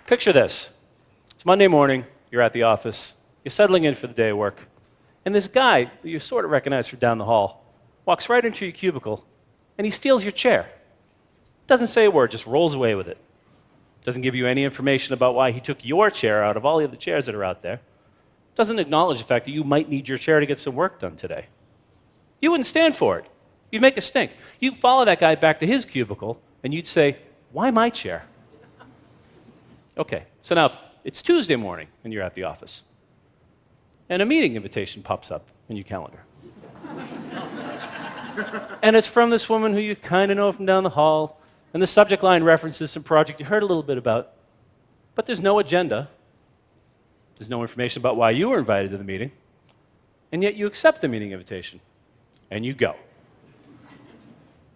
Picture this. It's Monday morning, you're at the office, you're settling in for the day of work, and this guy that you sort of recognize from down the hall walks right into your cubicle, and he steals your chair. Doesn't say a word, just rolls away with it. Doesn't give you any information about why he took your chair out of all the other chairs that are out there. Doesn't acknowledge the fact that you might need your chair to get some work done today. You wouldn't stand for it. You'd make a stink. You'd follow that guy back to his cubicle, and you'd say, "Why my chair?" Okay, so now it's Tuesday morning, and you're at the office. And a meeting invitation pops up in your calendar. And it's from this woman who you kind of know from down the hall, and the subject line references some project you heard a little bit about, but there's no agenda. There's no information about why you were invited to the meeting, and yet you accept the meeting invitation, and you go.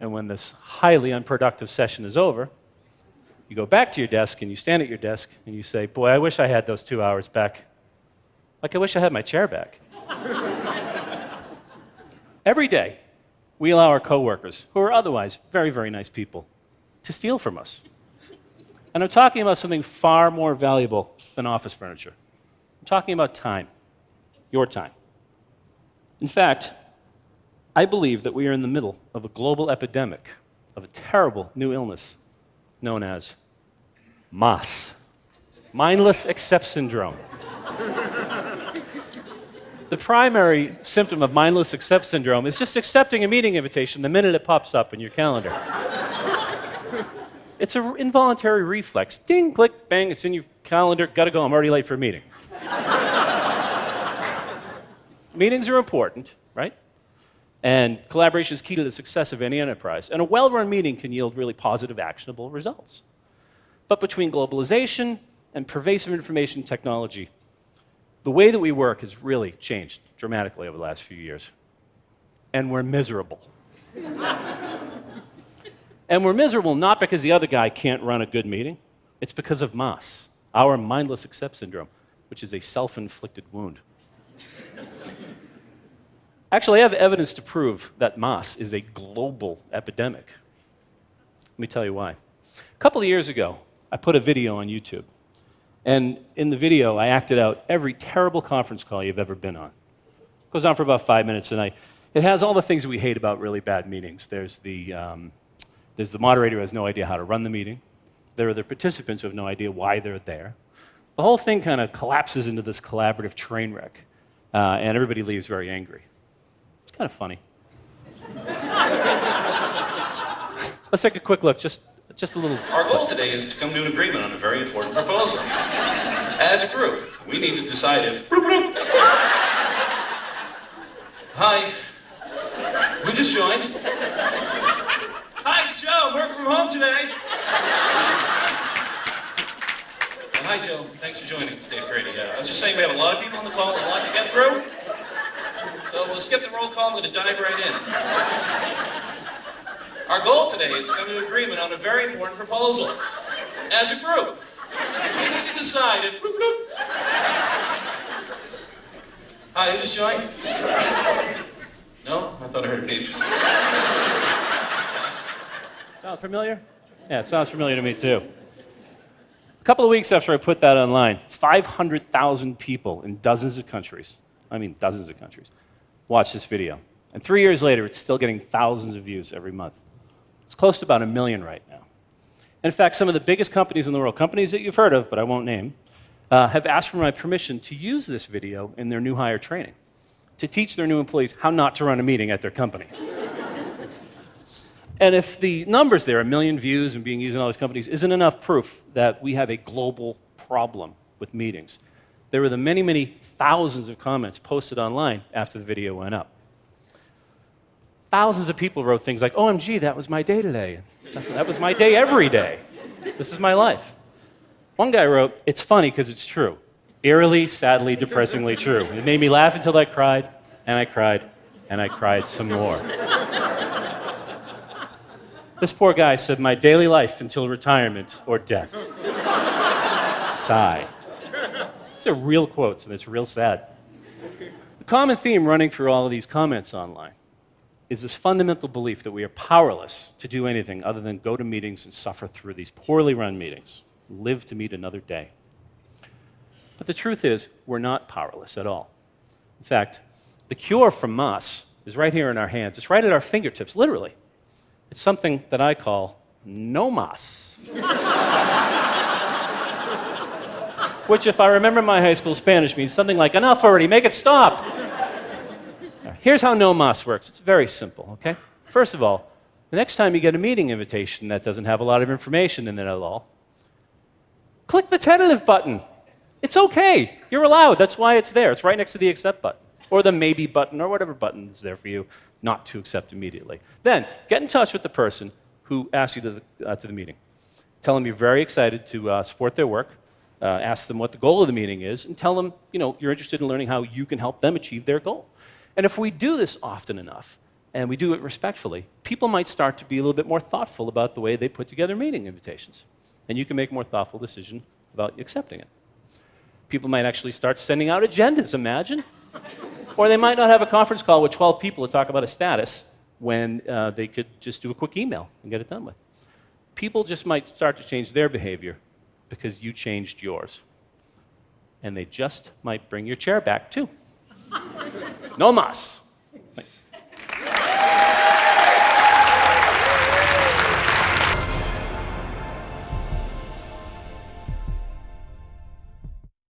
And when this highly unproductive session is over, you go back to your desk, and you stand at your desk, and you say, "Boy, I wish I had those 2 hours back. Like I wish I had my chair back." Every day, we allow our coworkers, who are otherwise very, very nice people, to steal from us. And I'm talking about something far more valuable than office furniture. I'm talking about time, your time. In fact, I believe that we are in the middle of a global epidemic of a terrible new illness known as MAS, mindless accept syndrome. The primary symptom of mindless accept syndrome is just accepting a meeting invitation the minute it pops up in your calendar. It's an involuntary reflex. Ding, click, bang, it's in your calendar. Gotta go, I'm already late for a meeting. Meetings are important, right? And collaboration is key to the success of any enterprise. And a well-run meeting can yield really positive, actionable results. But between globalization and pervasive information technology, the way that we work has really changed dramatically over the last few years. And we're miserable. And we're miserable not because the other guy can't run a good meeting. It's because of MAS, our mindless accept syndrome, which is a self-inflicted wound. Actually, I have evidence to prove that MAS is a global epidemic. Let me tell you why. A couple of years ago, I put a video on YouTube. And in the video, I acted out every terrible conference call you've ever been on. It goes on for about 5 minutes, and it has all the things that we hate about really bad meetings. There's the moderator who has no idea how to run the meeting. There are the participants who have no idea why they're there. The whole thing kind of collapses into this collaborative train wreck, and everybody leaves very angry. It's kind of funny. Let's take a quick look, just a little. Our goal today is to come to an agreement on a very important proposal. As a group, we need to decide if... Hi. Who just joined? Hi, it's Joe. I'm working from home today. Hi, Joe. Thanks for joining. It's DavidGrady. I was just saying we have a lot of people on the call, a lot to get through. So we'll skip the roll call. I'm going to dive right in. Our goal today is to come to an agreement on a very important proposal. As a group, we need to decide if... Hi, who just joined? No? I thought I heard a beep. Sound familiar? Yeah, it sounds familiar to me too. A couple of weeks after I put that online, 500,000 people in dozens of countries, watched this video. And 3 years later, it's still getting thousands of views every month. It's close to about 1 million right now. In fact, some of the biggest companies in the world, companies that you've heard of, but I won't name, have asked for my permission to use this video in their new hire training, to teach their new employees how not to run a meeting at their company. And if the numbers there, 1 million views and being used in all these companies, isn't enough proof that we have a global problem with meetings, there were the many, many thousands of comments posted online after the video went up. Thousands of people wrote things like, "OMG, that was my day today. That was my day every day. This is my life." One guy wrote, "It's funny because it's true. Eerily, sadly, depressingly true. It made me laugh until I cried, and I cried, and I cried some more." This poor guy said, "My daily life until retirement or death." Sigh. These are real quotes, and it's real sad. The common theme running through all of these comments online is this fundamental belief that we are powerless to do anything other than go to meetings and suffer through these poorly run meetings. live to meet another day. But the truth is, we're not powerless at all. In fact, the cure from us is right here in our hands. It's right at our fingertips, literally. It's something that I call no mas. Which, if I remember my high school Spanish, means something like, enough already, make it stop. Here's how no mas works. It's very simple, okay? First of all, the next time you get a meeting invitation that doesn't have a lot of information in it at all, click the tentative button. It's okay. You're allowed. That's why it's there. It's right next to the accept button, or the maybe button, or whatever button is there for you not to accept immediately. Then, get in touch with the person who asked you to the meeting. Tell them you're very excited to support their work. Ask them what the goal of the meeting is, and tell them you're interested in learning how you can help them achieve their goal. And if we do this often enough, and we do it respectfully, people might start to be a little bit more thoughtful about the way they put together meeting invitations. And you can make a more thoughtful decision about accepting it. People might actually start sending out agendas, imagine. Or they might not have a conference call with 12 people to talk about a status when they could just do a quick email and get it done with. People just might start to change their behavior because you changed yours. And they just might bring your chair back, too. No mas.